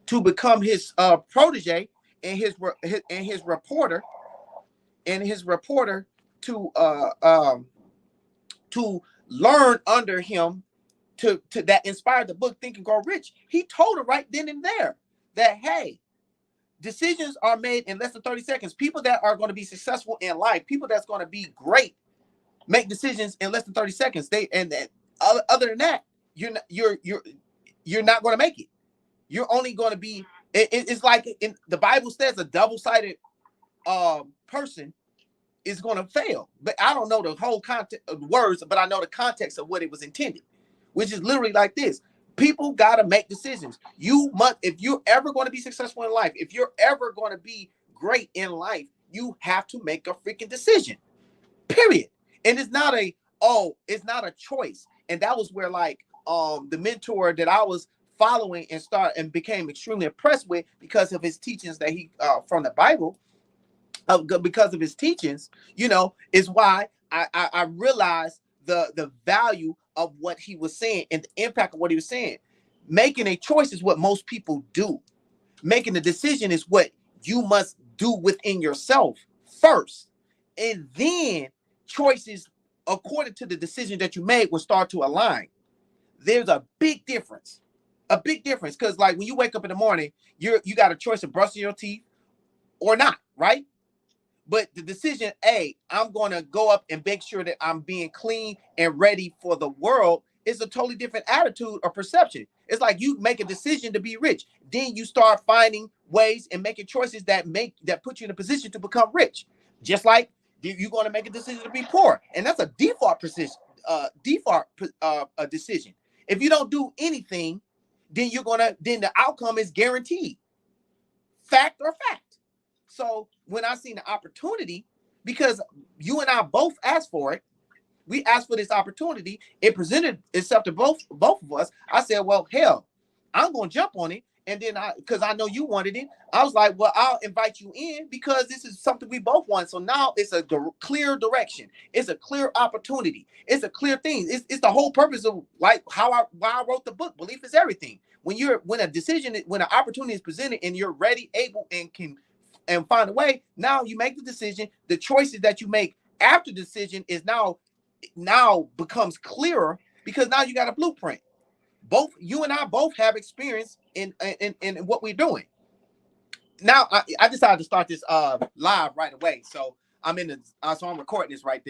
to become his protege and his reporter to to learn under him to that inspired the book Think and Grow Rich. He told her right then and there that, hey, decisions are made in less than 30 seconds. People that are going to be successful in life, people that's going to be great, make decisions in less than 30 seconds. Other than that, you're not going to make it. You're only going to be. It's like in the Bible says a double-sided person is going to fail. But I don't know the whole context of words, but I know the context of what it was intended, which is literally like this. People got to make decisions. You must, if you're ever going to be successful in life, if you're ever going to be great in life, you have to make a freaking decision. Period. And it's not a choice. And that was where the mentor that I was following and became extremely impressed with because of his teachings that he from the Bible, because of his teachings, is why I realized the value of what he was saying and the impact of what he was saying. Making a choice is what most people do. Making a decision is what you must do within yourself first. And then choices according to the decision that you made will start to align. There's a big difference. Because like when you wake up in the morning, you got a choice of brushing your teeth or not, right? But the decision, I'm going to go up and make sure that I'm being clean and ready for the world, is a totally different attitude or perception. It's like you make a decision to be rich. Then you start finding ways and making choices that put you in a position to become rich. Just like you're going to make a decision to be poor. And that's a default decision. If you don't do anything, then then the outcome is guaranteed. Fact or fact. So when I seen the opportunity, because you and I both asked for it, we asked for this opportunity. It presented itself to both of us. I said, well, hell, I'm going to jump on it. And then because I know you wanted it, I was like, well, I'll invite you in because this is something we both want. So now it's a clear direction. It's a clear opportunity. It's a clear thing. It's the whole purpose of like why I wrote the book. Belief is everything. When an opportunity is presented and you're ready, able, and can find a way, now you make the decision. The choices that you make after the decision is now becomes clearer because now you got a blueprint. Both you and I both have experience in what we're doing. Now I decided to start this live right away. So I'm I'm recording this right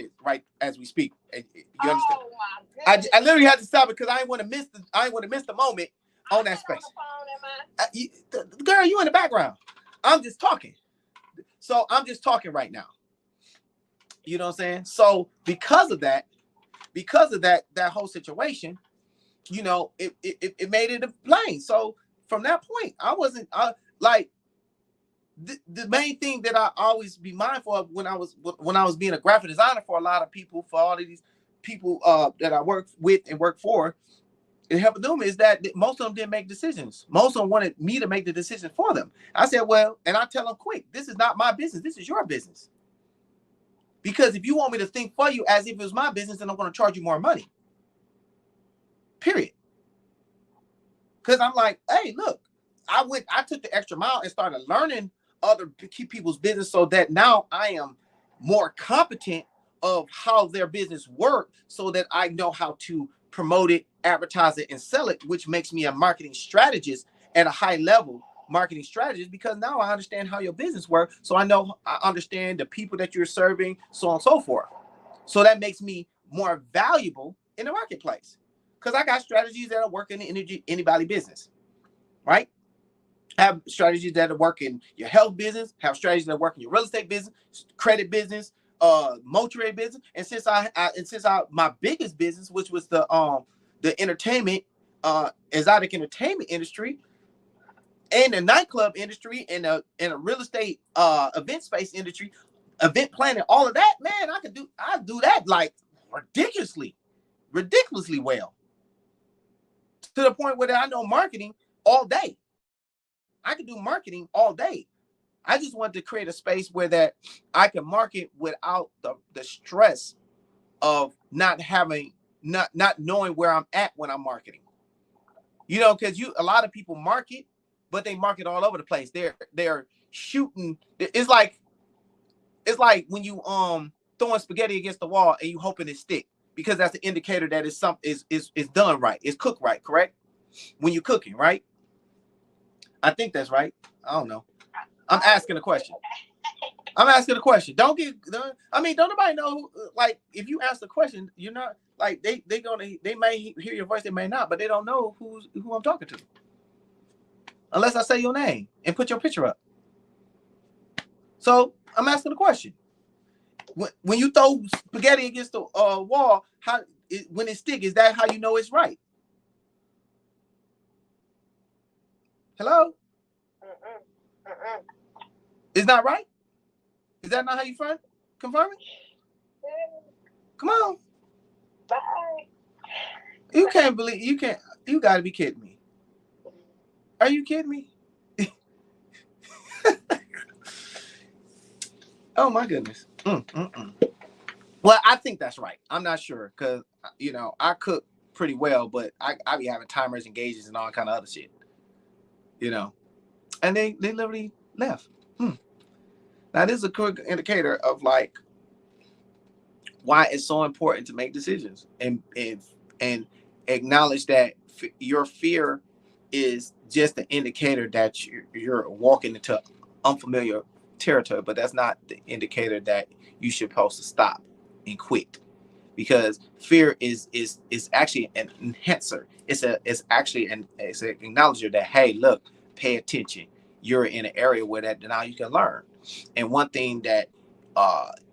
as we speak. You understand? Oh my I literally had to stop it because I didn't want to miss the moment on that space. Girl, you in the background. I'm just talking. So I'm just talking right now. You know what I'm saying? So because of that whole situation, it made it plain. So from that point, I wasn't the main thing that I always be mindful of when I was being a graphic designer for a lot of people, for all of these people that I work with and work for, it helped them is that most of them didn't make decisions. Most of them wanted me to make the decision for them. I said, well, and I tell them quick, this is not my business. This is your business. Because if you want me to think for you as if it was my business, then I'm going to charge you more money. Period. Because I'm like, hey, look, I took the extra mile and started learning other people's business so that now I am more competent of how their business work so that I know how to promote it, advertise it, and sell it, which makes me a marketing strategist at a high level marketing strategist because now I understand how your business works. So I understand the people that you're serving, so on and so forth. So that makes me more valuable in the marketplace because I got strategies that are working in anybody business, right? Have strategies that work in your health business, have strategies that work in your real estate business, credit business, motor business. And since my biggest business, which was the entertainment, exotic entertainment industry, and the nightclub industry, and a real estate event space industry, event planning, all of that, man, I do that like ridiculously well. To the point where I know marketing all day. I can do marketing all day. I just want to create a space where that I can market without the stress of not knowing where I'm at when I'm marketing. Because a lot of people market but they market all over the place. They're shooting. It's like when you throwing spaghetti against the wall and you hoping it stick, because that's the indicator that it's is done right. It's cooked right, correct? When you're cooking, right? I think that's right. I don't know. I'm asking a question. I'm asking a question. Don't nobody know. Like, if you ask the question, you're not like they may hear your voice, they may not, but they don't know who I'm talking to, unless I say your name and put your picture up. So I'm asking a question. When you throw spaghetti against the wall, when it sticks, is that how you know it's right? Hello? It's not right? Is that not how you confirm it? Come on. Bye. You gotta be kidding me. Are you kidding me? Oh my goodness. Well, I think that's right. I'm not sure, because I cook pretty well, but I be having timers and gauges and all kind of other shit. And they literally left. Now, this is a quick indicator of like why it's so important to make decisions and acknowledge that your fear is just an indicator that you're walking into unfamiliar territory, but that's not the indicator that you should supposed to stop and quit, because fear is actually an enhancer. It's actually an acknowledger that, hey, look, pay attention. You're in an area where that now you can learn. And one thing that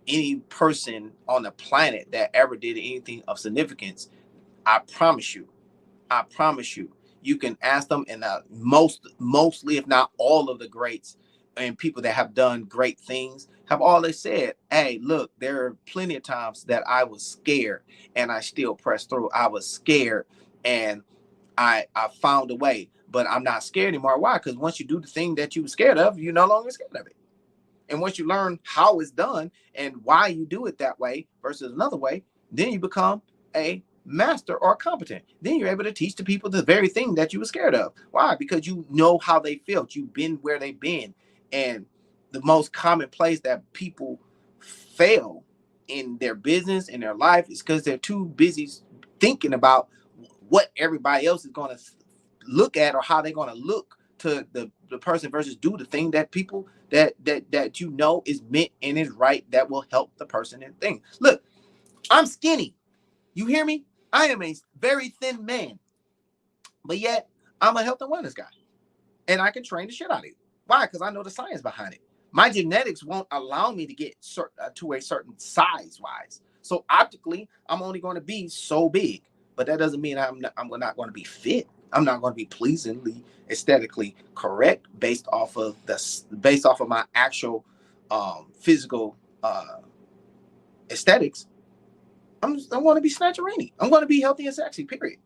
any person on the planet that ever did anything of significance, I promise you, you can ask them, and mostly, if not all of the greats and people that have done great things have always said, hey, look, there are plenty of times that I was scared and I still pressed through. I was scared and I found a way, but I'm not scared anymore. Why? Because once you do the thing that you were scared of, you're no longer scared of it. And once you learn how it's done and why you do it that way versus another way, then you become a master or competent. Then you're able to teach the people the very thing that you were scared of. Why? Because you know how they felt. You've been where they've been. And the most common place that people fail in their business, in their life, is because they're too busy thinking about what everybody else is going to look at, or how they're going to look to the person, versus do the thing that people that is meant and is right, that will help the person and thing. Look, I'm skinny. You hear me? I am a very thin man, but yet I'm a health and wellness guy, and I can train the shit out of it. Why? Because I know the science behind it. My genetics won't allow me to get to a certain size wise. So optically, I'm only going to be so big, but that doesn't mean I'm not going to be fit. I'm not going to be pleasingly aesthetically correct based off of my actual physical aesthetics. I want to be snatcherini. I'm going to be healthy and sexy, period.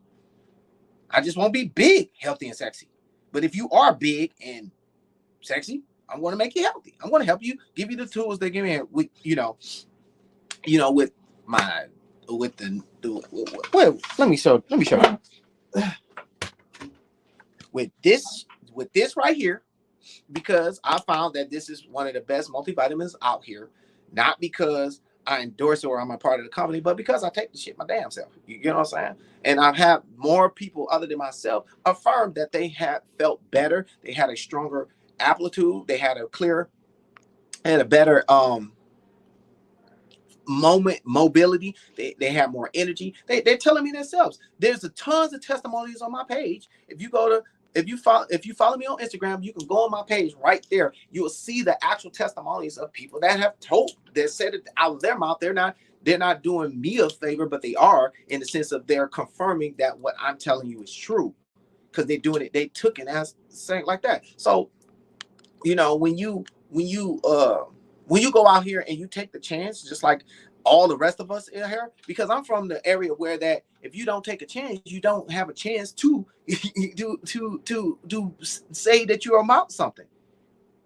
I just won't be big, healthy, and sexy. But if you are big and sexy, I'm going to make you healthy. I'm going to help you, give you the tools they give me with, let me show you. With this right here, because I found that this is one of the best multivitamins out here, not because I endorse it or I'm a part of the company, but because I take the shit my damn self. You know what I'm saying? And I've had more people other than myself affirm that they had felt better. They had a stronger amplitude. They had a better mobility. They have more energy. They're telling me themselves. There's tons of testimonies on my page. If you follow me on Instagram, you can go on my page right there. You will see the actual testimonies of people that have said it out of their mouth. They're not doing me a favor, but they are, in the sense of they're confirming that what I'm telling you is true, because they're doing it. They took it as saying like that. So, when you go out here and you take the chance, just like all the rest of us in here, because I'm from the area where that if you don't take a chance, you don't have a chance to say that you're about something.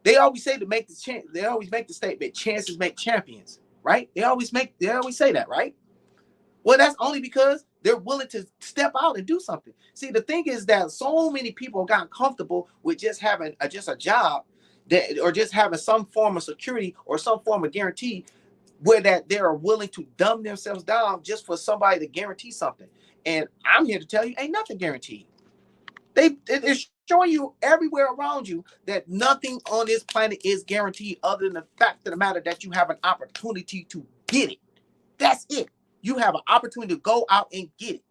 They always say to make the chance. They always make the statement, chances make champions, right? They always say that, right? Well, that's only because They're willing to step out and do something. See, the thing is that so many people got comfortable with just having just a job that, or just having some form of security or some form of guarantee, where that they are willing to dumb themselves down just for somebody to guarantee something. And I'm here to tell you, ain't nothing guaranteed. It's showing you everywhere around you that nothing on this planet is guaranteed, other than the fact of the matter that you have an opportunity to get it. That's it. You have an opportunity to go out and get it.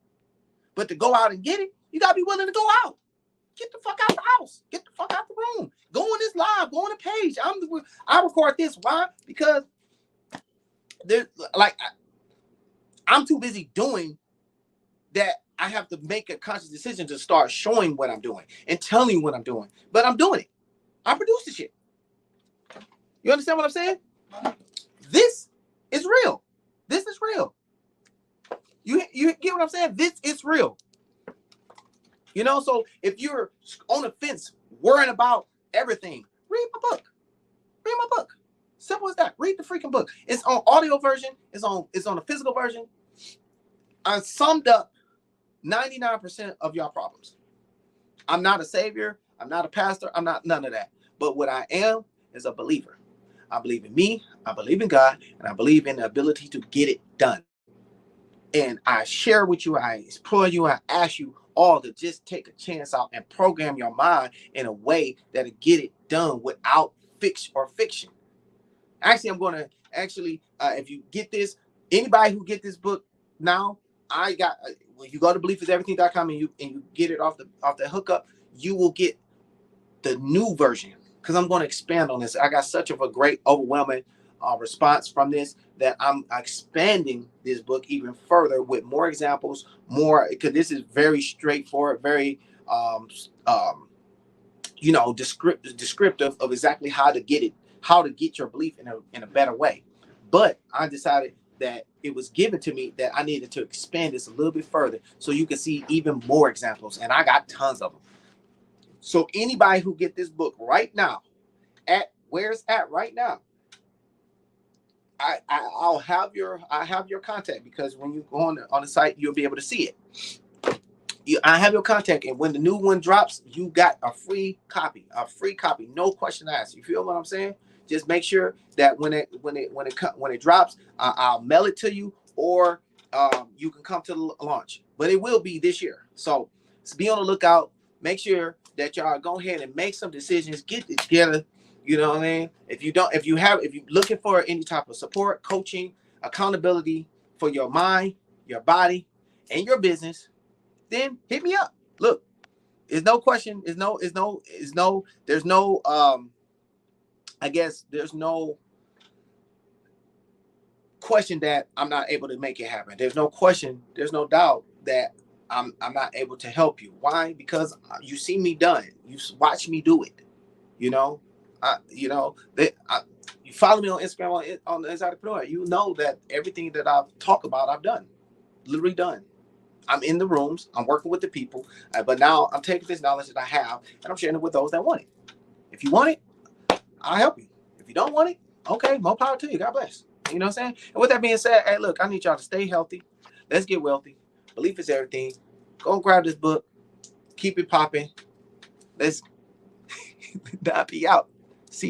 But to go out and get it, you gotta be willing to go out. Get the fuck out the house. Get the fuck out the room. Go on this live. Go on the page. I record this. Why? Because there's like I'm too busy doing that. I have to make a conscious decision to start showing what I'm doing and telling you what I'm doing. But I'm doing it. I produce the shit. You understand what I'm saying? This is real. This is real. You get what I'm saying? This is real. You know, so if you're on the fence worrying about everything, read my book. Read my book. Simple as that. Read the freaking book. It's on audio version. It's on a physical version. I summed up 99% of y'all problems. I'm not a savior. I'm not a pastor. I'm not none of that. But what I am is a believer. I believe in me. I believe in God. And I believe in the ability to get it done. And I share with you, I explore you, I ask you all to just take a chance out and program your mind in a way that'll get it done without fiction. Actually, I'm going to if you get this, anybody who get this book now, when you go to beliefiseverything.com and you get it off the hookup, you will get the new version, because I'm going to expand on this. I got such of a great, overwhelming response from this that I'm expanding this book even further with more examples, because this is very straightforward, very descriptive of exactly how to get your belief in a better way. But I decided that it was given to me that I needed to expand this a little bit further so you can see even more examples, and I got tons of them. So anybody who get this book right now, at where it's at right now, I have your contact, because when you go on the site, you'll be able to see it. I have your contact, and when the new one drops, you got a free copy, no question asked. You feel what I'm saying? Just make sure that when it drops, I'll mail it to you, or you can come to the launch. But it will be this year, so be on the lookout. Make sure that y'all go ahead and make some decisions. Get it together. You know what I mean? If you're looking for any type of support, coaching, accountability for your mind, your body, and your business, then hit me up. Look, there's no question. There's no question that I'm not able to make it happen. There's no question. There's no doubt that I'm not able to help you. Why? Because you see me done. You watch me do it. You know. You follow me on Instagram on the ExoticPrenuer. You know that everything that I've talked about, I've done, literally done. I'm in the rooms. I'm working with the people. But now I'm taking this knowledge that I have and I'm sharing it with those that want it. If you want it, I'll help you. If you don't want it, okay, more power to you. God bless. You know what I'm saying? And with that being said, hey, look, I need y'all to stay healthy. Let's get wealthy. Belief is everything. Go and grab this book. Keep it popping. Let's not be out.